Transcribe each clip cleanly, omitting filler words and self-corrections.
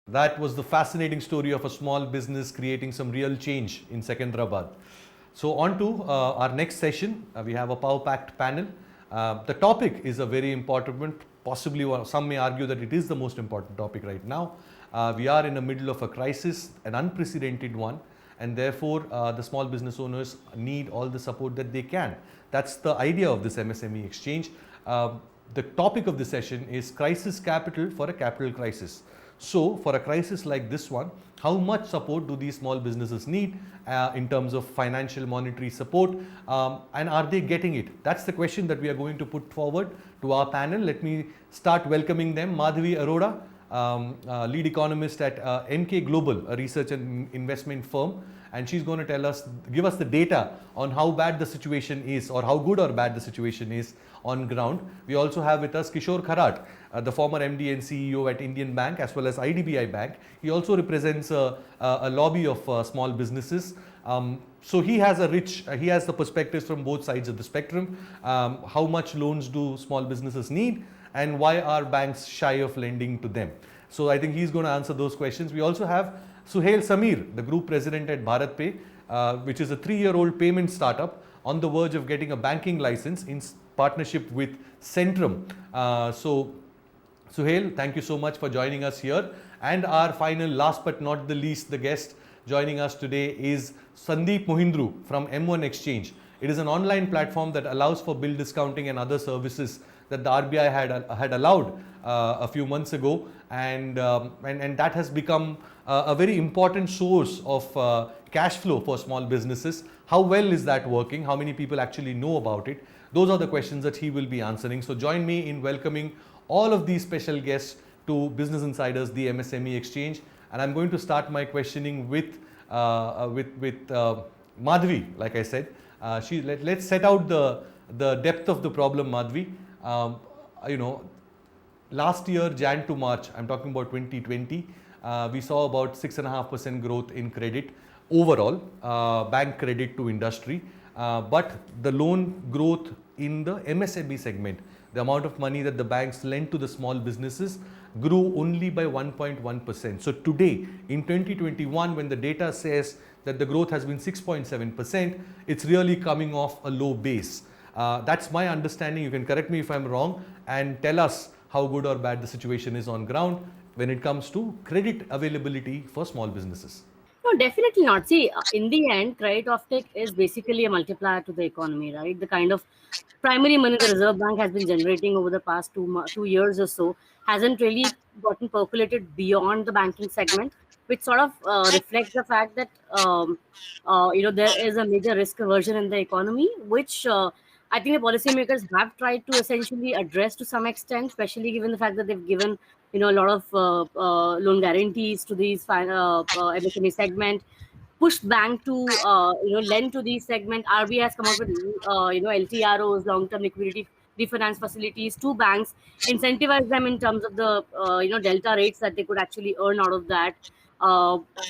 That was the fascinating story of a small business creating some real change in Secunderabad. So on to our next session. We have a power-packed panel. The topic is a very important one. Possibly some may argue that it is the most important topic right now. We are in the middle of a crisis, an unprecedented one, and therefore the small business owners need all the support that they can. That's the idea of this MSME exchange. The topic of the session is crisis capital for a capital crisis. So for a crisis like this one, how much support do these small businesses need in terms of financial monetary support, and are they getting it? That's the question that we are going to put forward to our panel. Let me start welcoming them. Madhavi Arora, lead economist at Emkay Global, a research and investment firm, and she's going to give us the data on how bad the situation is, or how good or bad the situation is on ground. We also have with us Kishore Kharat, the former MD and CEO at Indian Bank as well as IDBI Bank. He also represents a lobby of small businesses. So he has the perspectives from both sides of the spectrum. How much loans do small businesses need, and why are banks shy of lending to them? So I think he's going to answer those questions. We also have Suhail Samir, the group president at BharatPe, which is a 3-year-old payment startup on the verge of getting a banking license in partnership with Centrum. So Suhail, thank you so much for joining us here. And our final, last but not the least, the guest joining us today is Sandeep Mohindru from M1 Exchange. It is an online platform that allows for bill discounting and other services that the RBI had allowed a few months ago, and that has become a very important source of cash flow for small businesses. How well is that working? How many people actually know about it? Those are the questions that he will be answering. So join me in welcoming all of these special guests to Business Insiders, the MSME Exchange. And I'm going to start my questioning with Madhavi. Like I said, let's set out the depth of the problem, Madhavi. Last year, Jan to March, I'm talking about 2020, we saw about 6.5% growth in credit overall, bank credit to industry. But the loan growth in the MSME segment, the amount of money that the banks lend to the small businesses, grew only by 1.1%. So today, in 2021, when the data says that the growth has been 6.7%, it's really coming off a low base. That's my understanding. You can correct me if I'm wrong and tell us how good or bad the situation is on ground when it comes to credit availability for small businesses. No, definitely not. See, in the end, credit offtake is basically a multiplier to the economy, right? The kind of primary money the Reserve Bank has been generating over the past 2 years or so hasn't really gotten percolated beyond the banking segment, which sort of reflects the fact that there is a major risk aversion in the economy, which I think the policymakers have tried to essentially address to some extent, especially given the fact that they've given a lot of loan guarantees to these MSME segment, push bank to lend to these segment. RBI has come out with LTROs, long-term liquidity refinance facilities to banks, incentivize them in terms of the delta rates that they could actually earn out of that,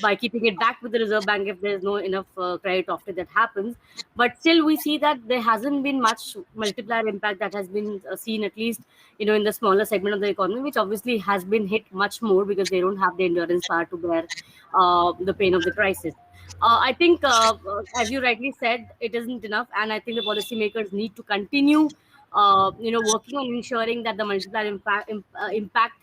by keeping it back with the Reserve Bank if there is no enough credit offtake that happens. But still, we see that there hasn't been much multiplier impact that has been seen, at least in the smaller segment of the economy, which obviously has been hit much more because they don't have the endurance power to bear the pain of the crisis. I think, as you rightly said, it isn't enough, and I think the policymakers need to continue, working on ensuring that the multiplier impact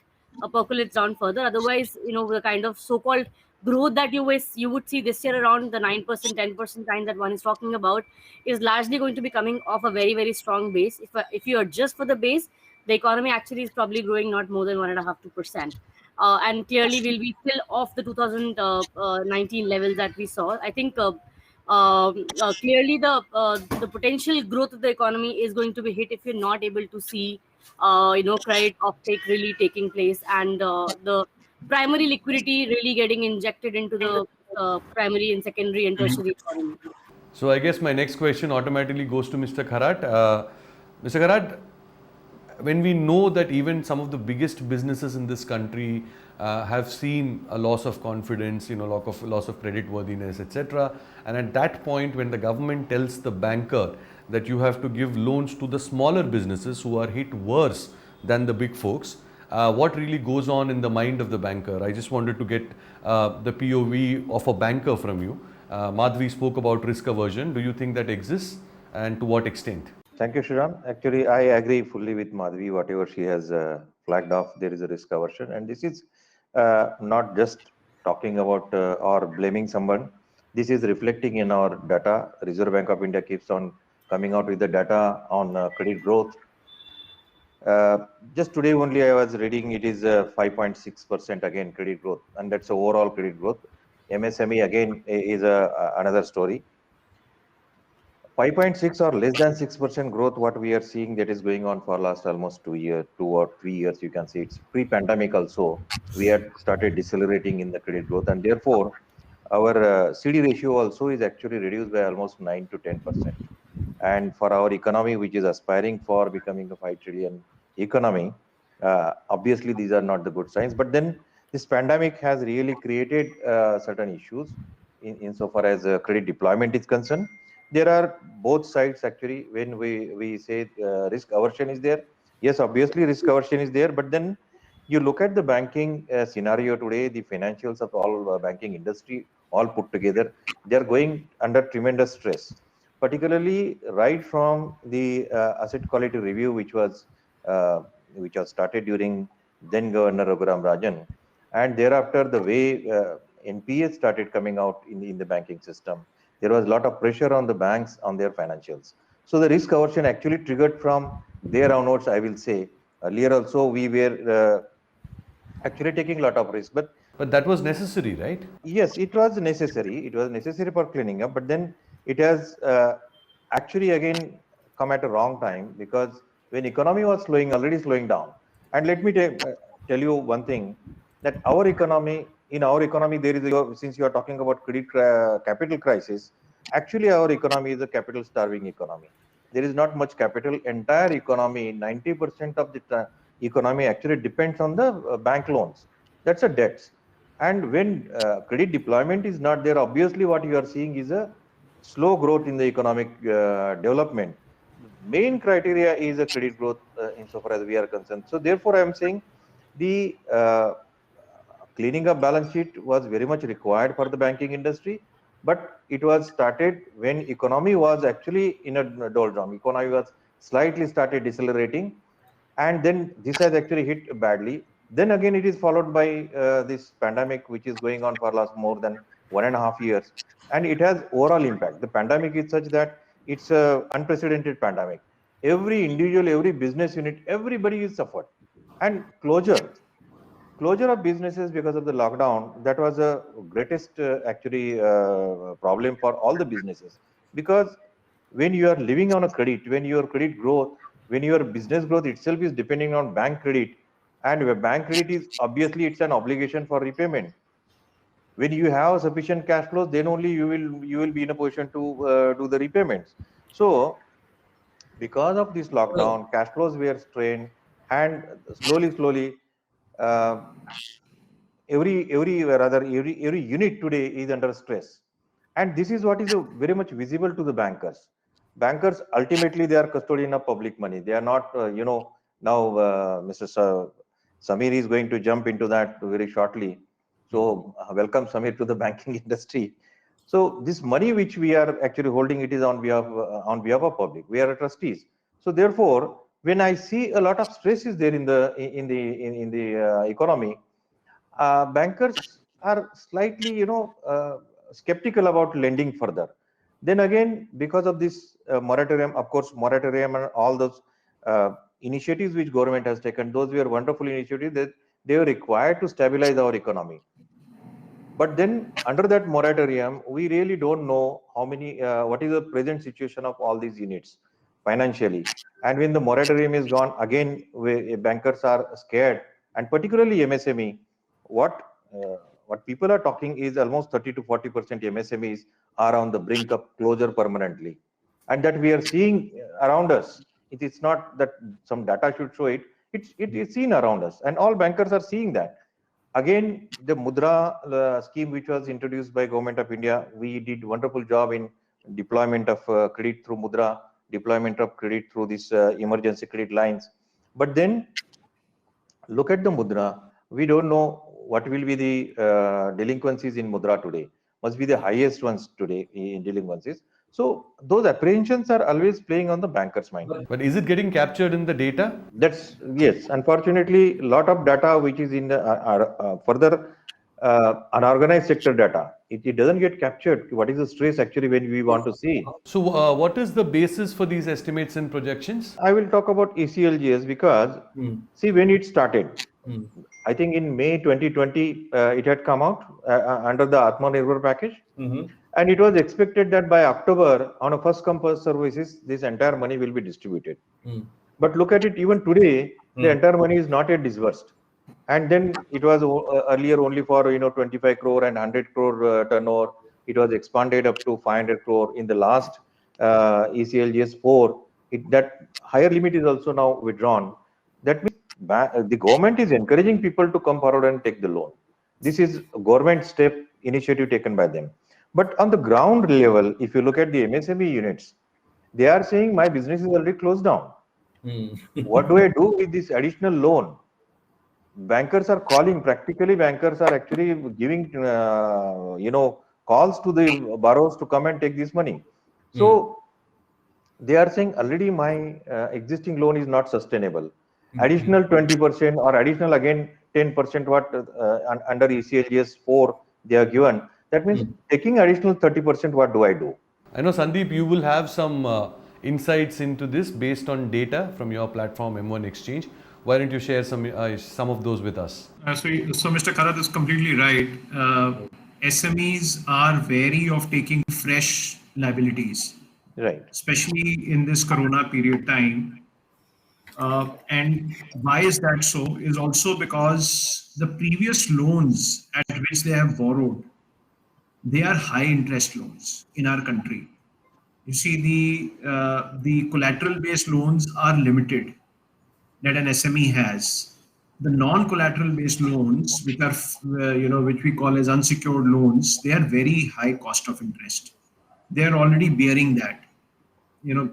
percolates down further. Otherwise, the kind of so-called growth that you would see this year around the 9%, 10% kind that one is talking about is largely going to be coming off a very, very strong base. If you adjust for the base, the economy actually is probably growing not more than 1.5%, 2%. And clearly will be still off the 2019 levels that we saw. I think clearly the potential growth of the economy is going to be hit if you're not able to see credit offtake really taking place, and the primary liquidity really getting injected into the primary and secondary and tertiary economy. So I guess my next question automatically goes to Mr. Kharat. Mr. Kharat, when we know that even some of the biggest businesses in this country have seen a loss of confidence, loss of credit worthiness, etc. And at that point, when the government tells the banker that you have to give loans to the smaller businesses who are hit worse than the big folks, what really goes on in the mind of the banker. I just wanted to get the POV of a banker from you. Madhvi spoke about risk aversion. Do you think that exists, and to what extent? Thank you, Shriram. Actually, I agree fully with Madhvi. Whatever she has flagged off, there is a risk aversion. And this is not just talking about or blaming someone. This is reflecting in our data. Reserve Bank of India keeps on coming out with the data on credit growth. Just today only I was reading it is 5.6% again credit growth, and that's overall credit growth. MSME again is another story. 5.6 or less than 6% growth, what we are seeing that is going on for last almost 2 or 3 years, you can see it's pre-pandemic also. We had started decelerating in the credit growth, and therefore our CD ratio also is actually reduced by almost 9 to 10%. And for our economy, which is aspiring for becoming a 5 trillion economy, obviously these are not the good signs. But then this pandemic has really created certain issues insofar as credit deployment is concerned. There are both sides actually. When we say risk aversion is there, yes, obviously risk aversion is there. But then you look at the banking scenario today, the financials of all banking industry all put together, they are going under tremendous stress. Particularly right from the asset quality review, which was started during then Governor Raghuram Rajan, and thereafter the way NPAs started coming out in the banking system, there was a lot of pressure on the banks on their financials. So the risk aversion actually triggered from there onwards, I will say. Earlier also we were actually taking a lot of risk, but that was necessary, right? yes, it was necessary. It was necessary for cleaning up, but then it has actually again come at a wrong time, because when economy was already slowing down. And let me tell you one thing, that in our economy, there is since you are talking about capital crisis, actually our economy is a capital starving economy. There is not much capital. Entire economy, 90% of the economy actually depends on the bank loans. That's a debt. And when credit deployment is not there, obviously what you are seeing is a slow growth in the economic development. Main criteria is a credit growth insofar as we are concerned. So therefore, I am saying the cleaning up balance sheet was very much required for the banking industry, but it was started when economy was actually in a doldrum. Economy was slightly started decelerating, and then this has actually hit badly. Then again, it is followed by this pandemic, which is going on for last more than 1.5 years, and it has overall impact. The pandemic is such that it's a unprecedented pandemic. Every individual, every business unit, everybody is suffered. And closure of businesses because of the lockdown, that was a greatest actually problem for all the businesses, because when you are living on a credit, when your credit growth, when your business growth itself is depending on bank credit, and where bank credit is obviously it's an obligation for repayment. When you have sufficient cash flows, then only you will be in a position to do the repayments. So because of this lockdown, cash flows were strained, and slowly uh, every unit today is under stress. And this is what is very much visible to the bankers. Ultimately, they are custodian of public money. They are not now Mr. Samir is going to jump into that very shortly. So welcome, Samir, to the banking industry. So this money which we are actually holding, it is on behalf of public. We are trustees. So therefore, when I see a lot of stress is there in the economy, bankers are slightly, skeptical about lending further. Then again, because of this moratorium, of course, moratorium and all those initiatives which government has taken, those were wonderful initiatives that they were required to stabilize our economy. But then under that moratorium, we really don't know what is the present situation of all these units financially. And when the moratorium is gone, again, bankers are scared, and particularly MSME. What people are talking is almost 30 to 40% MSMEs are on the brink of closure permanently, and that we are seeing around us. It is not that some data should show it; it is seen around us, and all bankers are seeing that. Again, the Mudra scheme, which was introduced by Government of India, we did wonderful job in deployment of credit through Mudra, deployment of credit through this emergency credit lines. But then look at the Mudra. We don't know what will be the delinquencies in Mudra today. Must be the highest ones today in delinquencies. So those apprehensions are always playing on the banker's mind. But is it getting captured in the data? That's yes. Unfortunately, lot of data which is in the further unorganized sector data, it doesn't get captured. What is the stress actually when we want to see? So, what is the basis for these estimates and projections? I will talk about ECLGS because see when it started, I think in May 2020 it had come out under the Atmanirbhar package, and it was expected that by October on a first come first serve basis this entire money will be distributed. But look at it, even today the entire money is not yet disbursed, and then it was earlier only for 25 crore and 100 crore turnover. It was expanded up to 500 crore in the last ECLGS 4. That higher limit is also now withdrawn. That means the government is encouraging people to come forward and take the loan. This is a government step initiative taken by them. But on the ground level, if you look at the MSME units, they are saying my business is already closed down. What do I do with this additional loan? Bankers are calling, practically bankers are actually giving, calls to the borrowers to come and take this money. So they are saying already my existing loan is not sustainable. Additional 20% or additional again 10% what under ECLGS 4 they are given. That means taking additional 30%, what do I do? I know, Sandeep, you will have some insights into this based on data from your platform M1 Exchange. Why don't you share some of those with us? So Mr. Karath is completely right. SMEs are wary of taking fresh liabilities, right? Especially in this Corona period time. And why is that so? Is also because the previous loans at which they have borrowed, they are high interest loans in our country. You see, the collateral based loans are limited that an SME has. The non-collateral based loans, which are which we call as unsecured loans, they are very high cost of interest. They are already bearing that.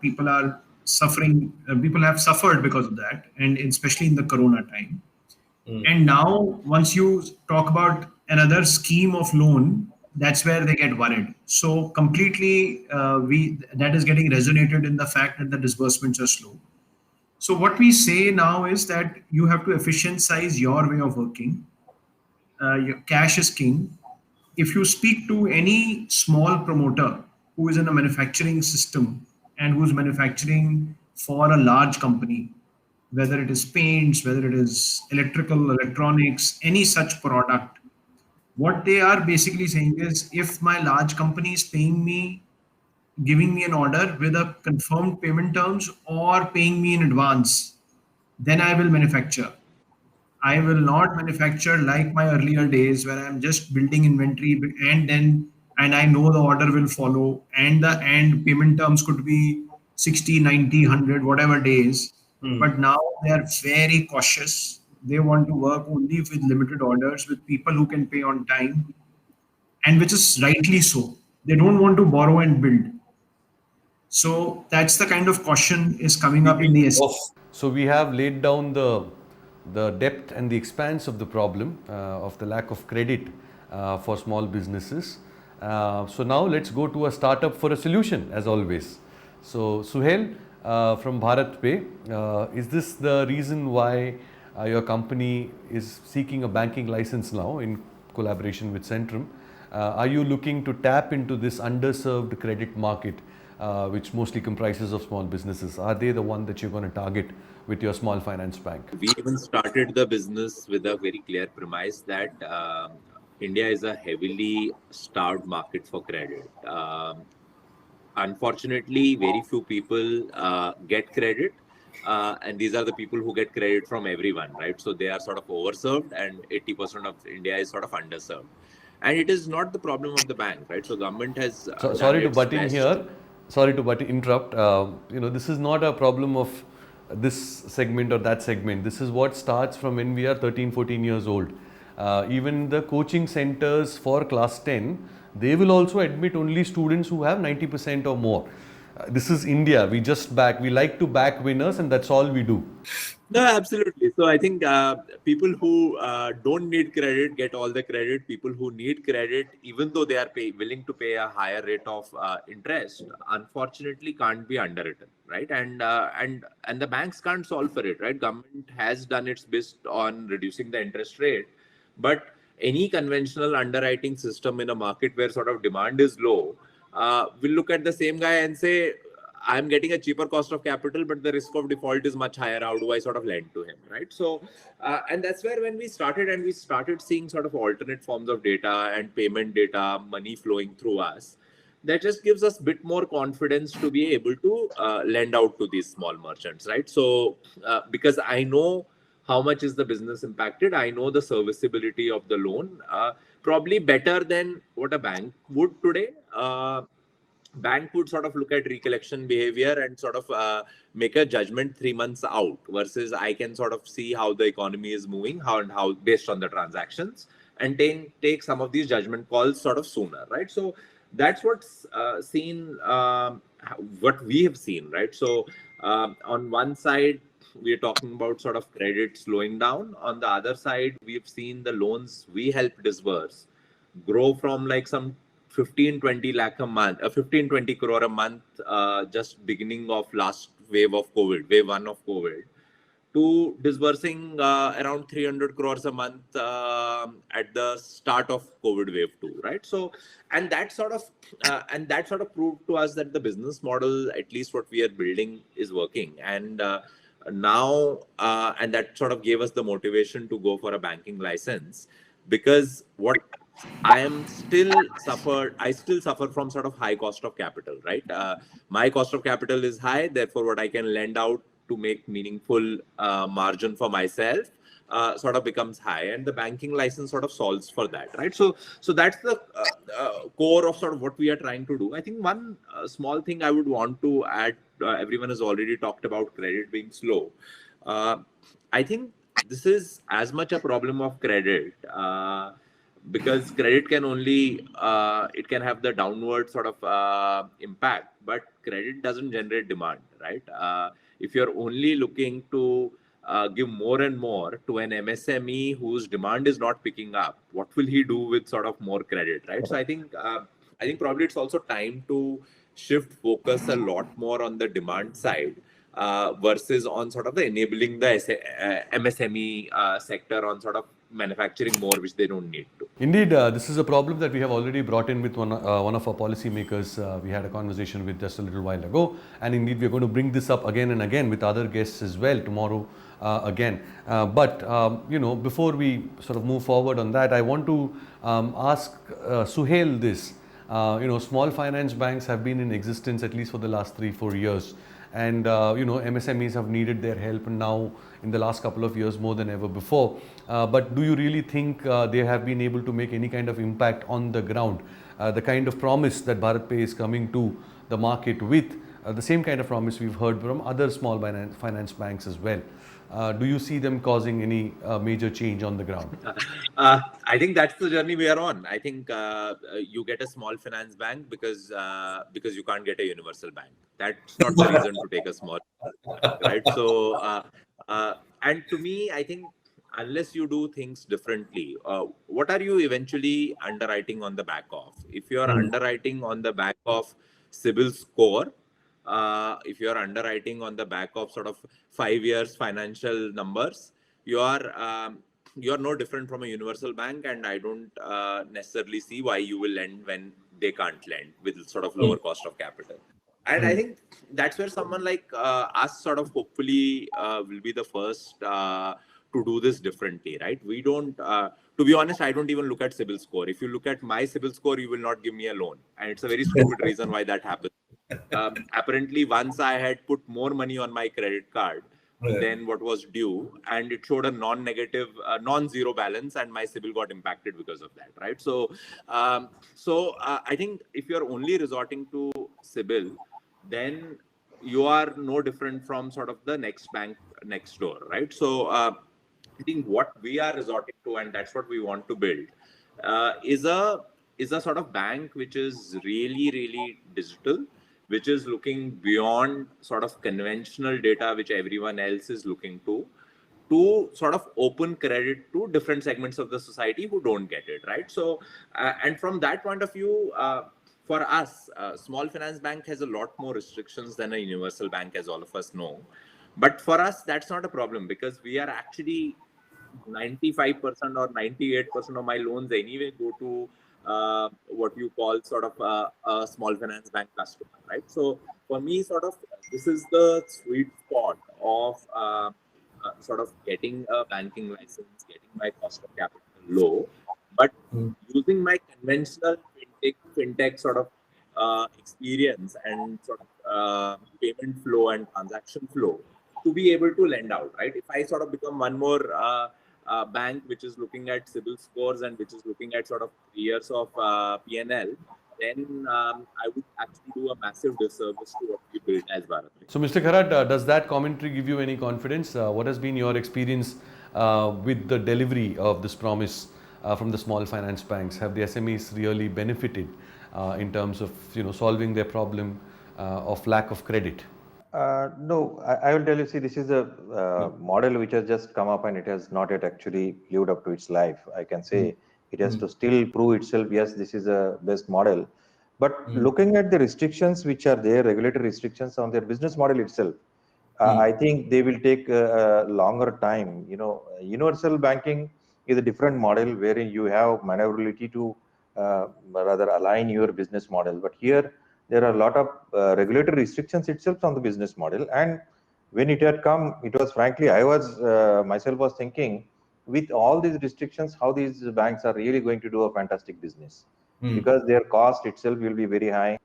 People are suffering. People have suffered because of that, and especially in the Corona time. And now, once you talk about another scheme of loan, that's where they get worried. So completely, that is getting resonated in the fact that the disbursements are slow. So what we say now is that you have to efficientize your way of working. Your cash is king. If you speak to any small promoter who is in a manufacturing system and who's manufacturing for a large company, whether it is paints, whether it is electrical, electronics, any such product, what they are basically saying is, if my large company is paying me, giving me an order with a confirmed payment terms or paying me in advance, then I will manufacture. I will not manufacture like my earlier days where I'm just building inventory and I know the order will follow and payment terms could be 60, 90, 100, whatever days. But now they are very cautious. They want to work only with limited orders, with people who can pay on time, and which is rightly so. They don't want to borrow and build. So that's the kind of caution is coming up in the SME. So we have laid down the depth and the expanse of the problem of the lack of credit for small businesses. So now let's go to a startup for a solution, as always. So Suhail from BharatPe, is this the reason why your company is seeking a banking license now in collaboration with Centrum? Are you looking to tap into this underserved credit market, which mostly comprises of small businesses? Are they the one that you're going to target with your small finance bank? We even started the business with a very clear premise that India is a heavily starved market for credit. Unfortunately, very few people get credit. And these are the people who get credit from everyone, right? So they are sort of overserved, and 80% of India is sort of underserved. And it is not the problem of the bank, right? So government has... sorry to butt in here. Sorry to interrupt. This is not a problem of this segment or that segment. This is what starts from when we are 13, 14 years old. Even the coaching centers for class 10, they will also admit only students who have 90% or more. This is India. We like to back winners, and that's all we do. No, absolutely. So I think people who don't need credit get all the credit. People who need credit, even though they are willing to pay a higher rate of interest, unfortunately can't be underwritten, right? And the banks can't solve for it, right? Government has done its best on reducing the interest rate, but any conventional underwriting system in a market where sort of demand is low will look at the same guy and say, I'm getting a cheaper cost of capital, but the risk of default is much higher. How do I sort of lend to him, right? So, and that's where when we started seeing sort of alternate forms of data and payment data, money flowing through us, that just gives us a bit more confidence to be able to lend out to these small merchants, right? So, because I know how much is the business impacted, I know the serviceability of the loan, probably better than what a bank would today. Bank would sort of look at recollection behavior and sort of make a judgment 3 months out, versus I can sort of see how the economy is moving, how based on the transactions, and take some of these judgment calls sort of sooner, right? So that's what's what we have seen, right? So on one side, we are talking about sort of credit slowing down. On the other side, we've seen the loans we help disburse grow from like some 15-20 lakh a month, 15-20 crore a month, just beginning of last wave of COVID, wave 1 of COVID, to disbursing around 300 crores a month at the start of COVID wave 2, right? So, and that sort of proved to us that the business model, at least what we are building, is working. And and that sort of gave us the motivation to go for a banking license, because what I still suffer from sort of high cost of capital, right? My cost of capital is high, therefore what I can lend out to make meaningful margin for myself sort of becomes high, and the banking license sort of solves for that, right? So that's the core of sort of what we are trying to do. I think one small thing I would want to add, everyone has already talked about credit being slow. I think this is as much a problem of credit, because credit can only it can have the downward sort of impact, but credit doesn't generate demand, right? If you're only looking to give more and more to an MSME whose demand is not picking up, what will he do with sort of more credit, right? So I think probably it's also time to shift focus a lot more on the demand side, versus on sort of the enabling the MSME sector on sort of manufacturing more, which they don't need to. Indeed, this is a problem that we have already brought in with one of our policymakers. We had a conversation with just a little while ago, and indeed we are going to bring this up again and again with other guests as well tomorrow again. But before we sort of move forward on that, I want to ask Suhail this. Small finance banks have been in existence at least for the last 3-4 years. And MSMEs have needed their help now in the last couple of years more than ever before. But do you really think they have been able to make any kind of impact on the ground? The kind of promise that BharatPe is coming to the market with, the same kind of promise we've heard from other small finance banks as well. Do you see them causing any major change on the ground? I think that's the journey we are on. I think you get a small finance bank because you can't get a universal bank. That's not the reason to take a small, right? So, and to me, I think unless you do things differently, what are you eventually underwriting on the back of? If you are underwriting on the back of CIBIL score, if you are underwriting on the back of sort of 5 years financial numbers, you are no different from a universal bank, and I don't necessarily see why you will lend when they can't lend with sort of lower cost of capital. And I think that's where someone like us sort of hopefully will be the first to do this differently, right? We don't, to be honest, I don't even look at CIBIL score. If you look at my CIBIL score, you will not give me a loan. And it's a very stupid reason why that happens. Apparently, once I had put more money on my credit card than what was due, and it showed a non-zero balance, and my CIBIL got impacted because of that, right? So, I think if you're only resorting to CIBIL, then you are no different from sort of the next bank next door, right? So, I think what we are resorting to, and that's what we want to build, is a sort of bank which is really, really digital, which is looking beyond sort of conventional data, which everyone else is looking to sort of open credit to different segments of the society who don't get it, right? So, and from that point of view, for us, small finance bank has a lot more restrictions than a universal bank, as all of us know. But for us, that's not a problem because we are actually 95% or 98% of my loans anyway go to what you call sort of a small finance bank customer, right? So for me, sort of, this is the sweet spot of sort of getting a banking license, getting my cost of capital low, but using my conventional fintech sort of experience and sort of payment flow and transaction flow to be able to lend out, right? If I sort of become one more bank which is looking at CIBIL scores and which is looking at sort of years of PNL, then I would actually do a massive disservice to what we built as Bharat. So, Mr. Kharat, does that commentary give you any confidence? What has been your experience with the delivery of this promise from the small finance banks? Have the SMEs really benefited in terms of solving their problem of lack of credit? No, I will tell you, see, this is a model which has just come up and it has not yet actually lived up to its life. I can say it has to still prove itself. Yes, this is a best model. But looking at the restrictions which are there, regulatory restrictions on their business model itself, I think they will take a longer time. Universal banking is a different model wherein you have maneuverability to rather align your business model. But here, there are a lot of regulatory restrictions itself on the business model. And when it had come, it was frankly, I was myself was thinking, with all these restrictions, how these banks are really going to do a fantastic business, because their cost itself will be very high.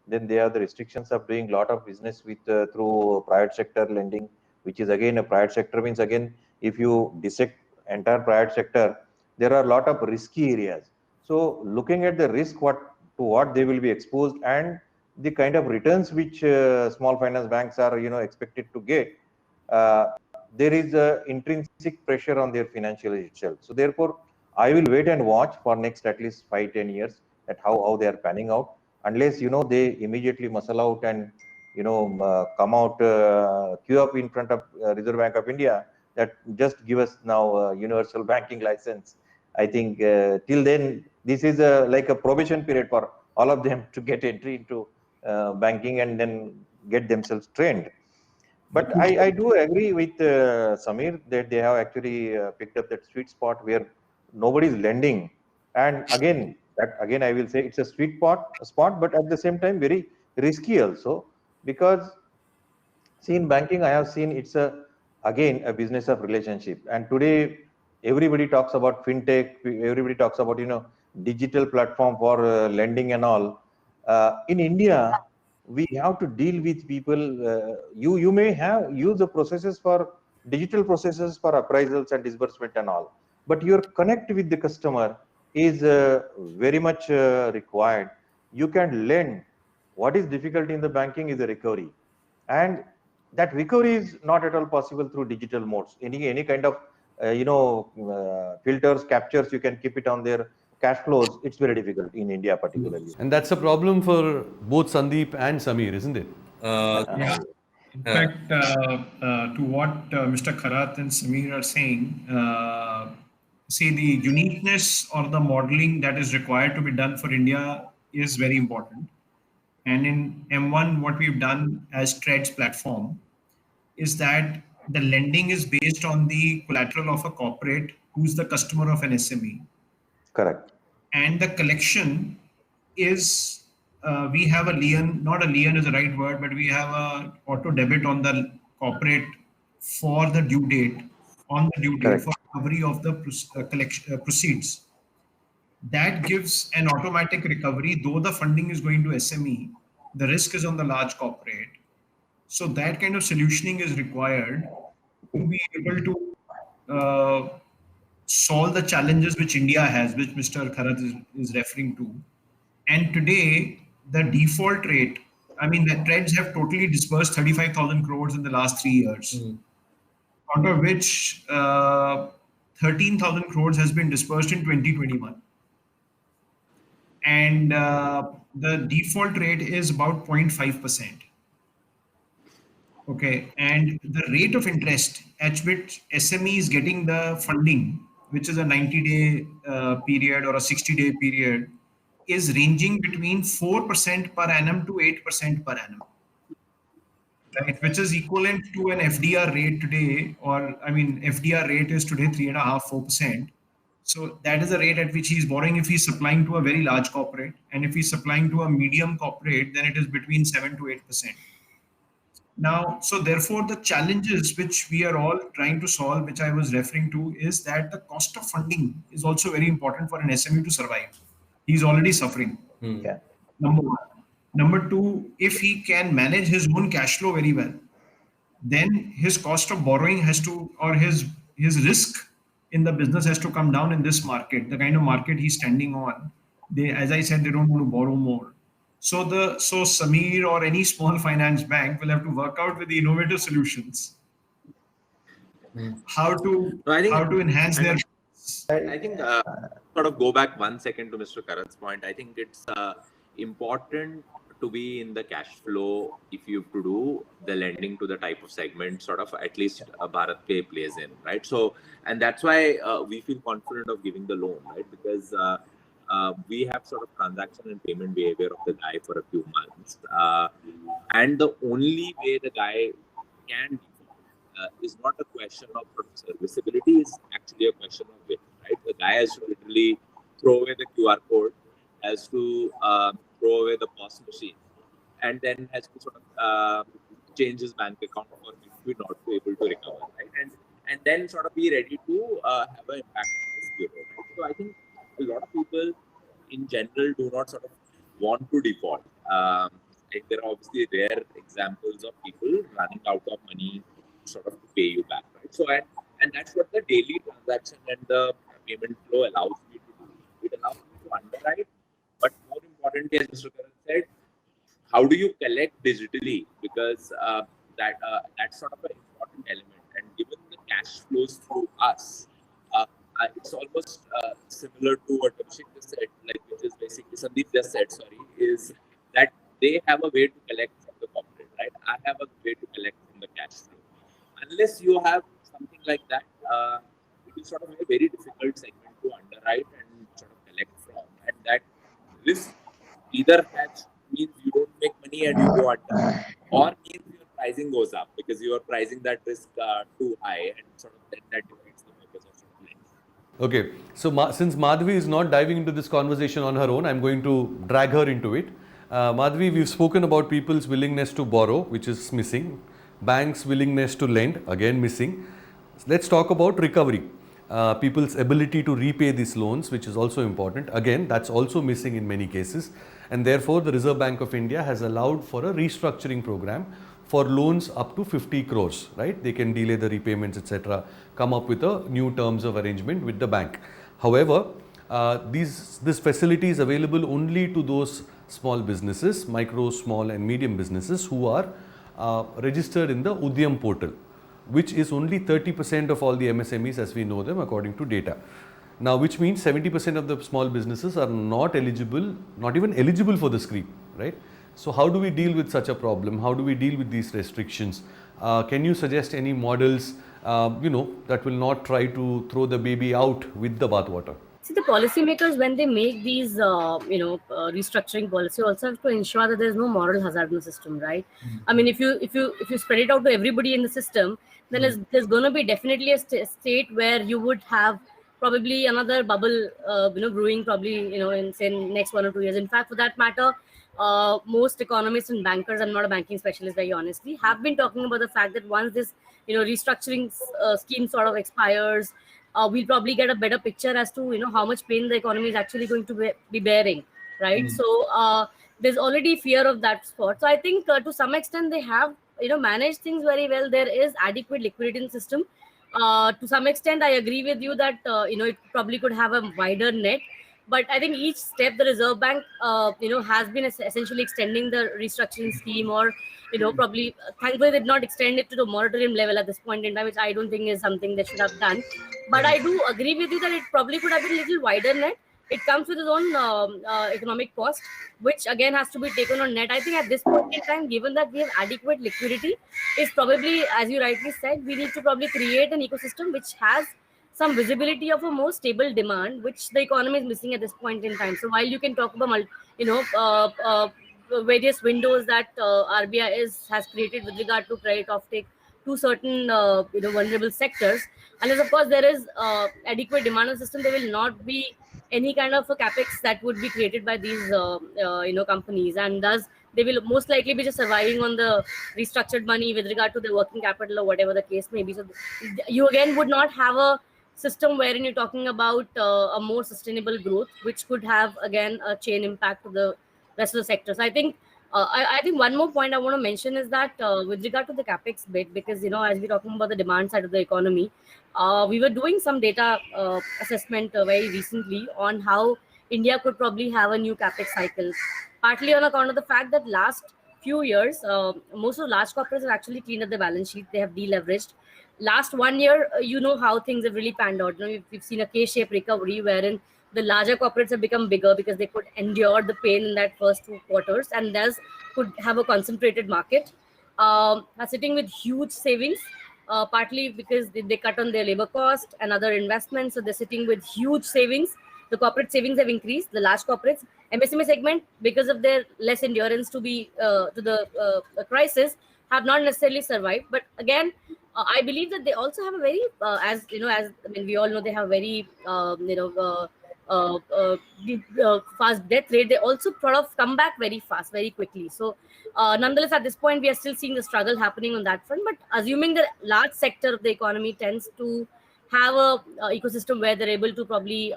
Then there are the restrictions of doing a lot of business with through private sector lending, which is again a private sector means again, if you dissect entire private sector, there are a lot of risky areas. So looking at the risk, what they will be exposed and the kind of returns which small finance banks are expected to get, there is a intrinsic pressure on their financial itself. So therefore, I will wait and watch for next at least 5-10 years at how they are panning out, unless they immediately muscle out and come out, queue up in front of Reserve Bank of India that just give us now a universal banking license. I think till then this is like a probation period for all of them to get entry into banking and then get themselves trained. But I do agree with Samir that they have actually picked up that sweet spot where nobody is lending. And again, I will say it's a sweet spot, but at the same time very risky also, because see, in banking I have seen it's again a business of relationship. And today everybody talks about fintech, everybody talks about digital platform for lending and all. In India, we have to deal with people. You may have use the processes for digital processes for appraisals and disbursement and all, but your connect with the customer is very much required. You can lend. What is difficult in the banking is the recovery, and that recovery is not at all possible through digital modes. Any kind of filters, captures, you can keep it on their cash flows. It's very difficult in India particularly. And that's a problem for both Sandeep and Samir, isn't it? Yeah. In fact, to what Mr. Kharat and Samir are saying, see, the uniqueness or the modeling that is required to be done for India is very important. And in M1, what we've done as TREDS platform is that the lending is based on the collateral of a corporate who's the customer of an SME. Correct. And the collection is, we have a lien, not a lien is the right word, but we have a auto debit on the corporate for the due date, Correct. for recovery of the collection proceeds. That gives an automatic recovery, though the funding is going to SME, the risk is on the large corporate. So that kind of solutioning is required to be able to solve the challenges which India has, which Mr. Kharat is referring to. And today, the default rate, I mean, the TREDS have totally disbursed 35,000 crores in the last 3 years, out of which 13,000 crores has been disbursed in 2021. and the default rate is about 0.5%. Okay, and the rate of interest at which SME is getting the funding, which is a 90-day period or a 60-day period, is ranging between 4% per annum to 8% per annum, right? Which is equivalent to an FDR rate today, or I mean, FDR rate is today 3.5%, 4%. So that is the rate at which he is borrowing if he's supplying to a very large corporate, and if he's supplying to a medium corporate, then it is between 7 to 8%. Now, so therefore, the challenges which we are all trying to solve, which I was referring to, is that the cost of funding is also very important for an SME to survive. He's already suffering. Yeah. Number one. Number two, if he can manage his own cash flow very well, then his cost of borrowing has to, or his risk in the business has to come down in this market, the kind of market he's standing on. They, as I said, they don't want to borrow more. So Samir or any small finance bank will have to work out with the innovative solutions how to enhance their. I think sort of go back 1 second to Mr. Karat's point. I think it's important to be in the cash flow if you have to do the lending to the type of segment sort of at least BharatPe plays in, right? So, and that's why we feel confident of giving the loan, right? Because we have sort of transaction and payment behavior of the guy for a few months. And the only way the guy can is not a question of sort of serviceability, is actually a question of will, right? The guy has to literally throw away the QR code, has to throw away the POS machine, and then has to sort of change his bank account for me not to be able to recover, right? And then sort of be ready to have an impact on this bureau, right? So I think a lot of people in general do not sort of want to default. Like there are obviously rare examples of people running out of money sort of to pay you back, right? So and that's what the daily transaction and the payment flow allows you to do. It allows you to underwrite, but more importantly, as Mr. Karan said, how do you collect digitally? Because that's sort of an important element. And given the cash flows through us, it's almost similar to what Abhishek just said, like which is basically Sandeep just said, sorry, is that they have a way to collect from the corporate, right? I have a way to collect from the cash flow. Unless you have something like that, it is sort of a very difficult segment to underwrite and sort of collect from. And that risk either means you don't make money and you go under, or means your pricing goes up because you are pricing that risk too high, and sort of then that defeats the purpose of sort of lending. Okay, so since Madhavi is not diving into this conversation on her own, I'm going to drag her into it. Madhavi, we've spoken about people's willingness to borrow, which is missing. Banks' willingness to lend, again missing. Let's talk about recovery. People's ability to repay these loans, which is also important. Again, that's also missing in many cases. And therefore, the Reserve Bank of India has allowed for a restructuring program for loans up to 50 crores, right? They can delay the repayments, etc., come up with a new terms of arrangement with the bank. However, this facility is available only to those small businesses, micro, small and medium businesses who are registered in the Udyam portal, which is only 30% of all the MSMEs as we know them according to data. Now, which means 70% of the small businesses are not eligible, not even eligible for the scheme, right? So how do we deal with such a problem? How do we deal with these restrictions? Can you suggest any models, that will not try to throw the baby out with the bathwater? See, the policymakers, when they make these, restructuring policy, also have to ensure that there is no moral hazard in the system, right? I mean, if you spread it out to everybody in the system, then there's going to be definitely a state where you would have probably another bubble, brewing probably, in say next 1 or 2 years. In fact, for that matter, most economists and bankers, I'm not a banking specialist, very honestly, have been talking about the fact that once this, restructuring scheme sort of expires, we'll probably get a better picture as to how much pain the economy is actually going to be bearing, right? So there's already fear of that sort. So I think to some extent they have managed things very well. There is adequate liquidity in the system. To some extent, I agree with you that it probably could have a wider net. But I think each step the Reserve Bank has been essentially extending the restructuring scheme, or probably thankfully they did not extend it to the moratorium level at this point in time, which I don't think is something they should have done. But I do agree with you that it probably could have been a little wider net. it comes with its own economic cost, which again has to be taken on net. I think at this point in time, given that we have adequate liquidity, is probably, as you rightly said, we need to probably create an ecosystem which has some visibility of a more stable demand, which the economy is missing at this point in time. So while you can talk about, various windows that RBI has created with regard to credit offtake to certain vulnerable sectors, unless of course there is adequate demand on the system, there will not be any kind of a capex that would be created by these companies, and thus they will most likely be just surviving on the restructured money with regard to their working capital or whatever the case may be. So you again would not have a system wherein you're talking about a more sustainable growth, which could have again a chain impact to the rest of the sectors. I think I think one more point I want to mention is that with regard to the capex bit, because as we're talking about the demand side of the economy, we were doing some data assessment very recently on how India could probably have a new capex cycle, partly on account of the fact that last few years, most of the large corporates have actually cleaned up the balance sheet. They have deleveraged. Last 1 year, how things have really panned out. We've seen a K-shaped recovery wherein the larger corporates have become bigger because they could endure the pain in that first 2 quarters and thus could have a concentrated market, are sitting with huge savings, partly because they cut on their labor cost and other investments. So they're sitting with huge savings. The corporate savings have increased. The large corporates, MSME segment, because of their less endurance to the crisis, have not necessarily survived. But again, I believe that they also have a very, we all know, they have very, fast death rate. They also sort of come back very fast, very quickly. So nonetheless, at this point, we are still seeing the struggle happening on that front. But assuming the large sector of the economy tends to have a ecosystem where they're able to probably,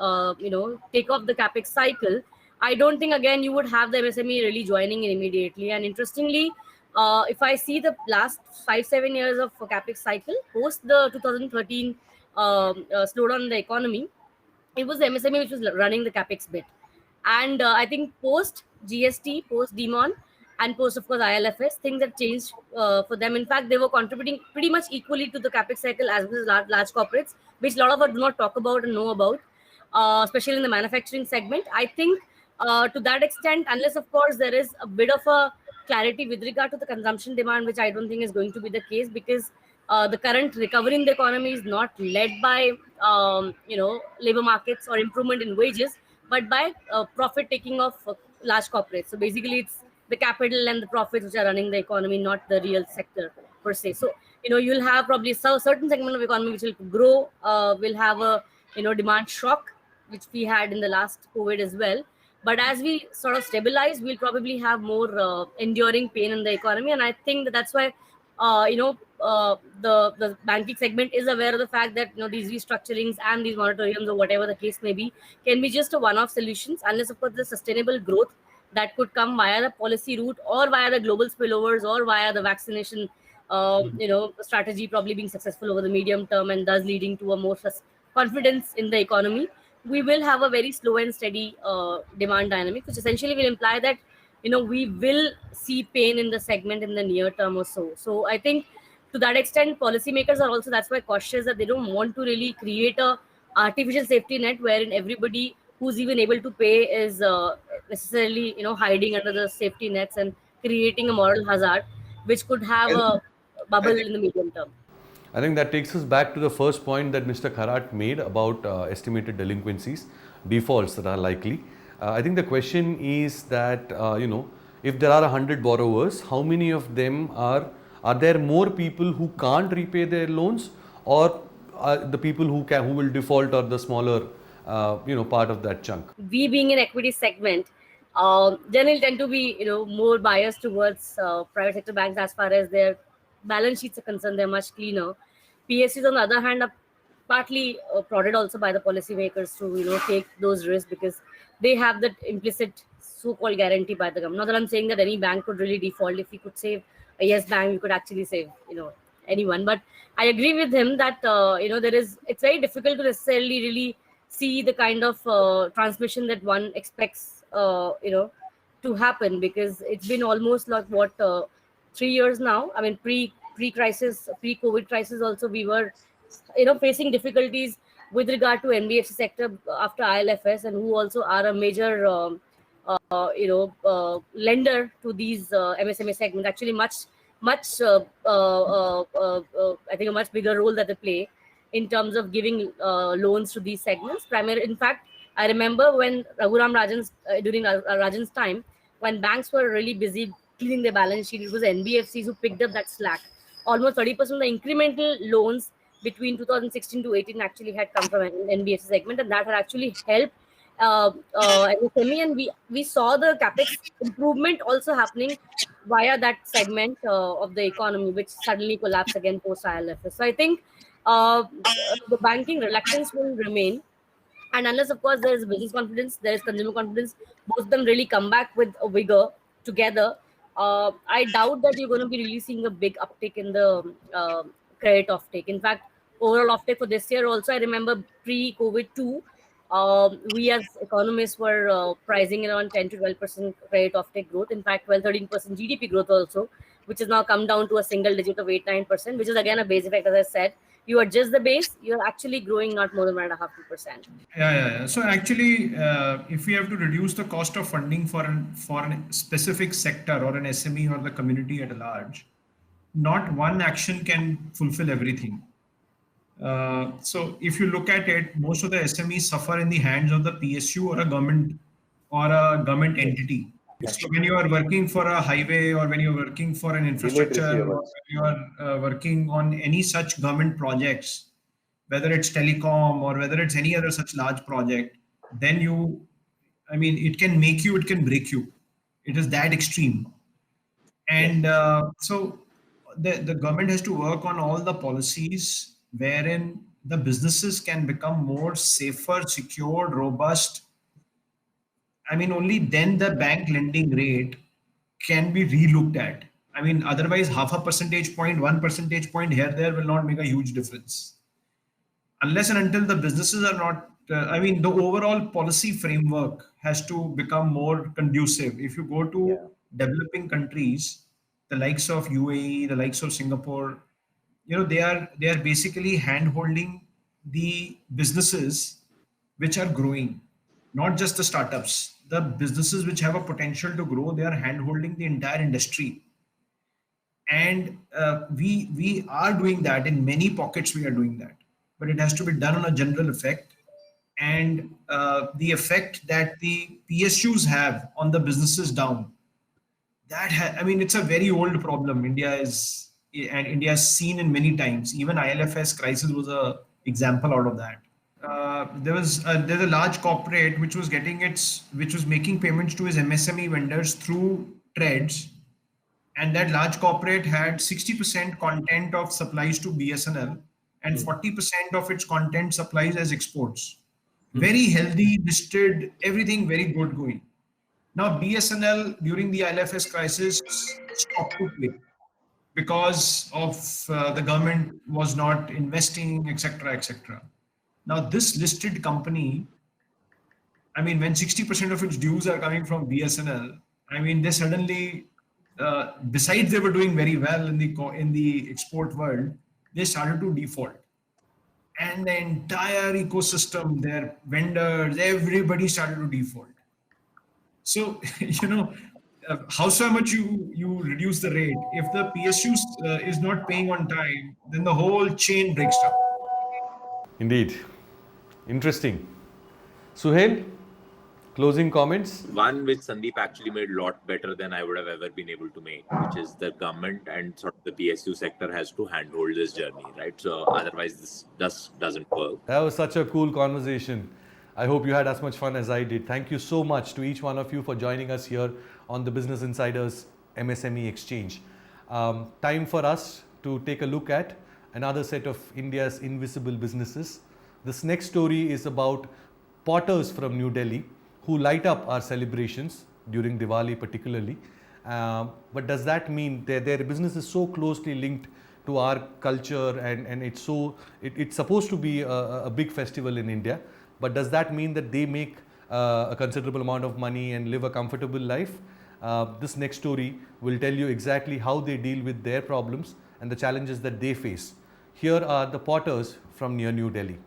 take off the capex cycle, I don't think, again, you would have the MSME really joining in immediately. And interestingly, if I see the last 5-7 years of capex cycle, post the 2013 slowdown in the economy, it was the MSME which was running the capex bit. And I think post GST, post DeMon, and post, of course, ILFS, things have changed for them. In fact, they were contributing pretty much equally to the capex cycle as well as large corporates, which a lot of us do not talk about and know about, especially in the manufacturing segment. I think to that extent, unless, of course, there is a bit of a clarity with regard to the consumption demand, which I don't think is going to be the case, because the current recovery in the economy is not led by labor markets or improvement in wages, but by profit taking of large corporates. So basically, it's the capital and the profits which are running the economy, not the real sector per se. So you'll have probably a certain segment of economy which will grow, will have a demand shock, which we had in the last COVID as well. But as we sort of stabilize, we'll probably have more enduring pain in the economy. And I think that's why, the banking segment is aware of the fact that, these restructurings and these moratoriums or whatever the case may be, can be just a one-off solutions, unless, of course, the sustainable growth that could come via the policy route or via the global spillovers or via the vaccination, strategy probably being successful over the medium term and thus leading to a more confidence in the economy. We will have a very slow and steady demand dynamic, which essentially will imply that, we will see pain in the segment in the near term or so. So I think to that extent, policymakers are also, that's why, cautious that they don't want to really create a artificial safety net wherein everybody who's even able to pay is necessarily, hiding under the safety nets and creating a moral hazard, which could have a bubble in the medium term. I think that takes us back to the first point that Mr. Kharat made about estimated delinquencies, defaults that are likely. I think the question is that, if there are 100 borrowers, how many of them are there more people who can't repay their loans, or the people who will default are the smaller, part of that chunk? We being an equity segment, generally tend to be, more biased towards private sector banks as far as their balance sheets are concerned. They're much cleaner. PSUs, on the other hand, are partly prodded also by the policymakers to, take those risks because they have that implicit so-called guarantee by the government. Not that I'm saying that any bank could really default. If we could save a Yes Bank, we could actually save, anyone. But I agree with him that, it's very difficult to necessarily really see the kind of transmission that one expects, to happen, because it's been almost like 3 years now. I mean, pre-crisis, pre-COVID crisis also, we were, facing difficulties with regard to NBFC sector after ILFS, and who also are a major lender to these MSME segments. Actually, I think a much bigger role that they play in terms of giving loans to these segments. In fact, I remember when Raghuram Rajan's during Rajan's time, when banks were really busy cleaning their balance sheet, it was NBFCs who picked up that slack. Almost 30% of the incremental loans between 2016 to 18 actually had come from NBFC segment, and that had actually helped MSME, and we saw the capex improvement also happening via that segment of the economy, which suddenly collapsed again post ILFS. So I think the banking reluctance will remain, and unless of course there is business confidence, there is consumer confidence, both of them really come back with a vigor together, I doubt that you're going to be really seeing a big uptick in the credit offtake. In fact, overall offtake for this year also, I remember pre-COVID too, we as economists were pricing around 10 to 12% credit offtake growth. In fact, 12-13% GDP growth also, which has now come down to a single digit of 8-9%, which is again a base effect. As I said, you adjust the base, you're actually growing not more than 1.5-2%. Yeah. So actually, if we have to reduce the cost of funding for a specific sector or an SME or the community at large, not one action can fulfill everything. So if you look at it, most of the SMEs suffer in the hands of the PSU or a government entity. So when you are working for a highway, or when you're working for an infrastructure, or when you are working on any such government projects, whether it's telecom or whether it's any other such large project, then it can make you, it can break you. It is that extreme. And so the government has to work on all the policies wherein the businesses can become more safer, secure, robust. Only then the bank lending rate can be relooked at. Otherwise, 0.5 percentage point, 1 percentage point here, there will not make a huge difference. Unless and until the businesses are not, the overall policy framework has to become more conducive. If you go to developing countries, the likes of UAE, the likes of Singapore, they are basically hand-holding the businesses which are growing, not just the startups. The businesses which have a potential to grow, they are hand-holding the entire industry. And we are doing that in many pockets. We are doing that, but it has to be done on a general effect. And the effect that the PSUs have on the businesses down, it's a very old problem. India has seen in many times. Even ILFS crisis was a example out of that. There's a large corporate which was making payments to his MSME vendors through TReDS, and that large corporate had 60% content of supplies to BSNL and 40% of its content supplies as exports. Very healthy, listed, everything very good going. Now BSNL during the ILFS crisis stopped to play because of the government was not investing, etc. Now this listed company, when 60% of its dues are coming from BSNL, they suddenly, besides they were doing very well in the export world, they started to default. And the entire ecosystem, their vendors, everybody started to default. So, however much you reduce the rate, if the PSU is not paying on time, then the whole chain breaks down. Indeed. Interesting. Suhail, closing comments? One which Sandeep actually made a lot better than I would have ever been able to make, which is the government and sort of the PSU sector has to handhold this journey, right? So otherwise this just doesn't work. That was such a cool conversation. I hope you had as much fun as I did. Thank you so much to each one of you for joining us here on the Business Insiders MSME Exchange. Time for us to take a look at another set of India's invisible businesses. This next story is about potters from New Delhi who light up our celebrations during Diwali particularly. But does that mean their business is so closely linked to our culture and it's supposed to be a big festival in India? But does that mean that they make a considerable amount of money and live a comfortable life? This next story will tell you exactly how they deal with their problems and the challenges that they face. Here are the potters from near New Delhi.